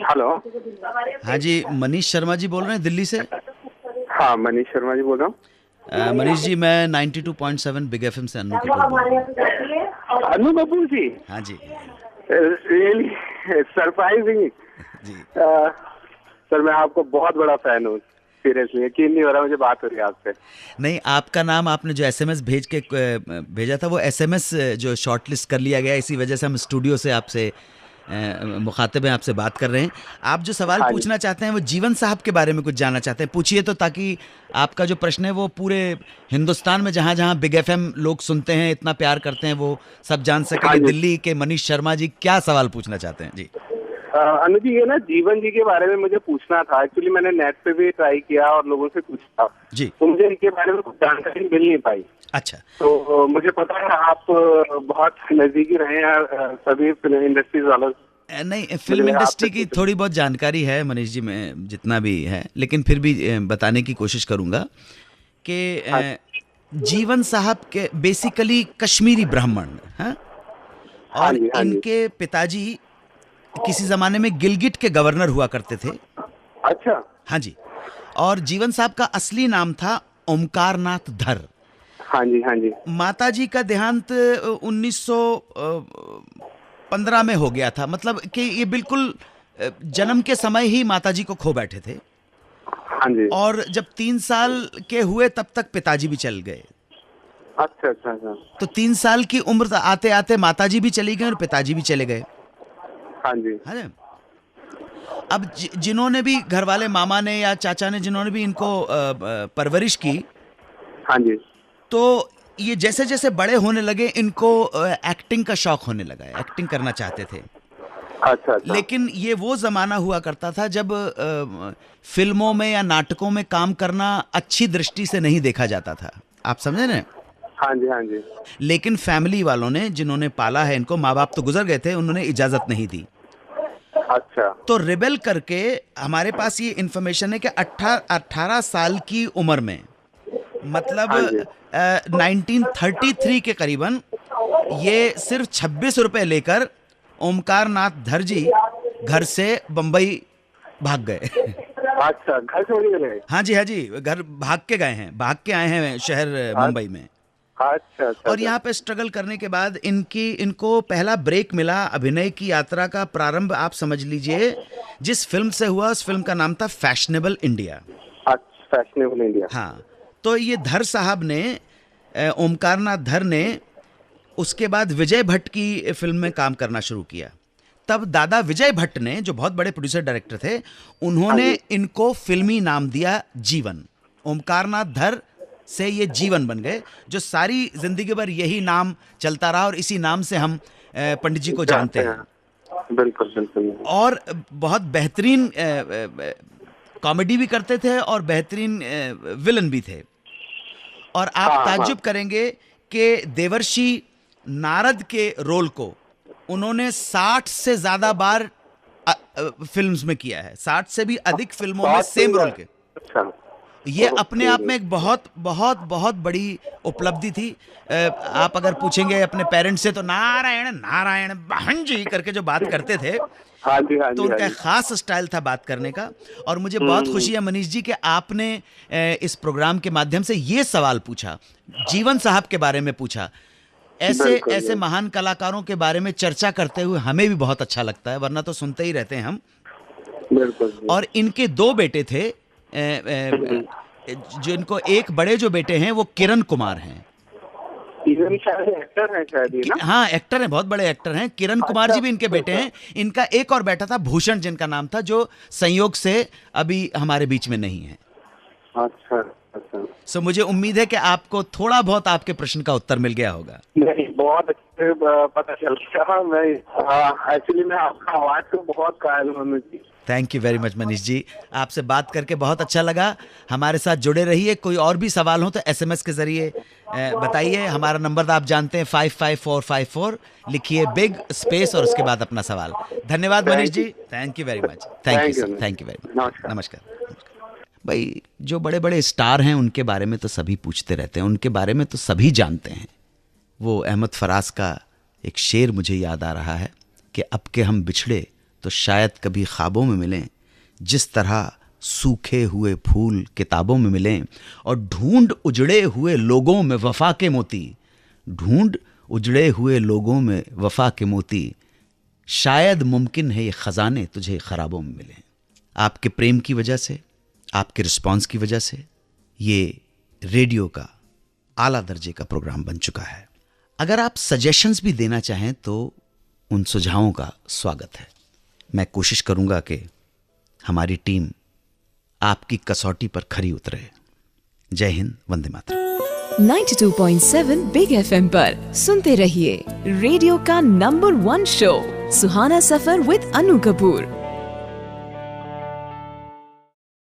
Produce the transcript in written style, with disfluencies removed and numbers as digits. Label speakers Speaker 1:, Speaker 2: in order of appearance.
Speaker 1: Hello.
Speaker 2: हाँ जी, मनीष शर्मा जी बोल रहे हैं दिल्ली से।
Speaker 1: हाँ, मनीष शर्मा जी बोल रहा हूँ।
Speaker 2: मनीष जी, मैं 92.7 बिग एफएम से अन्नू कपूर बोल रहा हूँ।
Speaker 1: अनु कपूर जी।
Speaker 2: हाँ जी
Speaker 1: रियली सरप्राइजिंग।
Speaker 2: जी।
Speaker 1: सर, मैं आपको बहुत बड़ा फैन हूँ। सीरियसली यकीन नहीं हो रहा मुझे बात हो रही है आपसे।
Speaker 2: नहीं, आपका नाम आपने जो एसएमएस भेजा था वो एसएमएस जो शॉर्टलिस्ट कर लिया गया, इसी वजह से हम स्टूडियो से आपसे मुखातिब हैं, आपसे बात कर रहे हैं। आप जो सवाल
Speaker 1: हाँ जी।
Speaker 2: पूछना चाहते हैं वो जीवन साहब के बारे में कुछ जानना चाहते हैं, पूछिए तो, ताकि आपका जो प्रश्न है वो पूरे हिंदुस्तान में जहाँ जहाँ बिग एफएम लोग सुनते हैं, इतना प्यार करते हैं, वो सब जान सके
Speaker 1: हाँ
Speaker 2: कि
Speaker 1: जी।
Speaker 2: दिल्ली के मनीष शर्मा जी क्या सवाल पूछना चाहते हैं। जी
Speaker 1: अनु जी, ये ना जीवन जी के बारे में मुझे पूछना था। एक्चुअली मैंने नेट पे भी ट्राई किया और लोगों से पूछा,
Speaker 2: जी।
Speaker 1: तो मुझे इनके बारे में कुछ जानकारी मिल नहीं पाई।
Speaker 2: अच्छा।
Speaker 1: तो मुझे पता है आप बहुत नजदीकी रहे हैं सभी फिल्म इंडस्ट्रीज वालों।
Speaker 2: नहीं, फिल्म इंडस्ट्री की थोड़ी बहुत जानकारी है मनीष जी, में जितना भी है, लेकिन फिर भी बताने की कोशिश करूंगा कि जीवन साहब के बेसिकली कश्मीरी ब्राह्मण हैं।
Speaker 1: हाँ
Speaker 2: और
Speaker 1: जी, हाँ जी।
Speaker 2: इनके पिताजी किसी जमाने में गिलगिट के गवर्नर हुआ करते थे।
Speaker 1: अच्छा।
Speaker 2: हाँ जी। और जीवन साहब का असली नाम था ओमकारनाथ धर।
Speaker 1: हाँ जी, हाँ जी।
Speaker 2: माता जी का देहांत 1915 में हो गया था, मतलब कि ये बिल्कुल जन्म के समय ही माता जी को खो बैठे थे।
Speaker 1: हाँ जी।
Speaker 2: और जब 3 साल के हुए तब तक पिताजी भी चल गए।
Speaker 1: अच्छा अच्छा अच्छा।
Speaker 2: तो 3 साल की उम्र आते आते माता जी भी चली गई और पिताजी भी चले गए।
Speaker 1: हाँ जी।
Speaker 2: हाँ जी। अब जिन्होंने भी घर वाले, मामा ने या चाचा ने, जिन्होंने भी इनको परवरिश की,
Speaker 1: हाँ जी।
Speaker 2: तो ये जैसे जैसे बड़े होने लगे इनको एक्टिंग का शौक होने लगा, एक्टिंग करना चाहते थे।
Speaker 1: अच्छा अच्छा।
Speaker 2: लेकिन ये वो जमाना हुआ करता था जब फिल्मों में या नाटकों में काम करना अच्छी दृष्टि से नहीं देखा जाता था, आप समझे ना।
Speaker 1: हाँ जी, हाँ जी।
Speaker 2: लेकिन फैमिली वालों ने, जिन्होंने पाला है इनको, माँ बाप तो गुजर गए थे, उन्होंने इजाजत नहीं दी।
Speaker 1: अच्छा।
Speaker 2: तो रिबेल करके हमारे पास ये इंफॉर्मेशन है कि 18 साल की उम्र में, मतलब
Speaker 1: हाँ जी।
Speaker 2: 1933 के करीबन, ये सिर्फ 26 रुपए लेकर ओमकारनाथ धर जी घर से बंबई भाग गए।
Speaker 1: अच्छा, घर छोड़ के गए।
Speaker 2: हाँ जी, हाँ जी, घर भाग के गए हैं, भाग के आए हैं शहर मुंबई में।
Speaker 1: अच्छा अच्छा।
Speaker 2: और यहाँ पे स्ट्रगल करने के बाद इनको पहला ब्रेक मिला अभिनय की यात्रा का। प्रारंभ आप समझ लीजिए जिस फिल्म से हुआ, उस फिल्म का नाम था फैशनेबल इंडिया।
Speaker 1: Fashionable India.
Speaker 2: हाँ। तो ये धर साहब ने, ओमकारनाथ धर ने, उसके बाद विजय भट्ट की फिल्म में काम करना शुरू किया। तब दादा विजय भट्ट ने, जो बहुत बड़े प्रोड्यूसर डायरेक्टर थे, उन्होंने इनको फिल्मी नाम दिया जीवन। ओमकारनाथ धर से ये जीवन बन गए, जो सारी जिंदगी भर यही नाम चलता रहा और इसी नाम से हम पंडित जी को जानते हैं।
Speaker 1: बिल्कुल बिल्कुल।
Speaker 2: और बहुत बेहतरीन कॉमेडी भी करते थे और बेहतरीन विलन भी थे। और आप ताज्जुब करेंगे कि देवर्षि नारद के रोल को उन्होंने 60 से ज्यादा बार फिल्म्स में किया है, 60 से भी अधिक फिल्मों में सेम रोल के।
Speaker 1: अच्छा।
Speaker 2: ये अपने आप में एक बहुत बहुत बहुत बड़ी उपलब्धि थी। आप अगर पूछेंगे अपने पेरेंट्स से तो नारायण नारायण बहन जी करके जो बात करते थे,
Speaker 1: हाँ जी, हाँ जी,
Speaker 2: तो उनका
Speaker 1: हाँ
Speaker 2: एक
Speaker 1: जी।
Speaker 2: खास स्टाइल था बात करने का। और मुझे बहुत खुशी है मनीष जी कि आपने इस प्रोग्राम के माध्यम से ये सवाल पूछा, जीवन साहब के बारे में पूछा। ऐसे
Speaker 1: बिल्कुल,
Speaker 2: ऐसे महान कलाकारों के बारे में चर्चा करते हुए हमें भी बहुत अच्छा लगता है, वरना तो सुनते ही रहते हैं हम।
Speaker 1: बिल्कुल।
Speaker 2: और इनके 2 बेटे थे, जो इनको एक बड़े जो बेटे हैं वो किरण कुमार हैं।
Speaker 1: शायद एक्टर है शायद ये ना।
Speaker 2: हाँ, एक्टर हैं, बहुत बड़े एक्टर हैं। किरण कुमार जी भी इनके बेटे हैं। इनका एक और बेटा था भूषण, जिनका नाम था, जो संयोग से अभी हमारे बीच में नहीं है।
Speaker 1: अच्छा अच्छा।
Speaker 2: सो मुझे उम्मीद है कि आपको थोड़ा बहुत आपके प्रश्न का उत्तर मिल गया होगा।
Speaker 1: नहीं, बहुत अच्छे पता चल गया। मैं एक्चुअली मैं आपका आवाज को बहुत कायल हूँ जी।
Speaker 2: Thank you very much Manish ji, आपसे बात करके बहुत अच्छा लगा। हमारे साथ जुड़े रहिए। कोई और भी सवाल हो तो एसएमएस के जरिए बताइए। हमारा नंबर आप जानते हैं 55454, लिखिए बिग स्पेस और उसके बाद अपना सवाल। धन्यवाद Manish ji, thank you very much. Thank you sir, thank you very much. नमस्कार। भाई, जो बड़े बड़े स्टार हैं उनके बारे में तो सभी पूछते रहते हैं, उनके बारे में तो सभी जानते हैं। वो अहमद फराज का एक शेर मुझे याद आ रहा है कि अब के हम बिछड़े तो शायद कभी ख्वाबों में मिलें, जिस तरह सूखे हुए फूल किताबों में मिलें और ढूंढ उजड़े हुए लोगों में वफा के मोती, ढूंढ उजड़े हुए लोगों में वफा के मोती, शायद मुमकिन है ये खजाने तुझे खराबों में मिलें। आपके प्रेम की वजह से, आपके रिस्पॉन्स की वजह से ये रेडियो का आला दर्जे का प्रोग्राम बन चुका है। अगर आप सजेशंस भी देना चाहें तो उन सुझावों का स्वागत है। मैं कोशिश करूंगा कि हमारी टीम आपकी कसौटी पर खरी उतरे। जय हिंद, वंदे मातरम।
Speaker 3: 92.7 बिग FM पर सुनते रहिए रेडियो का number 1 show Suhana suffer with Anu Kapoor.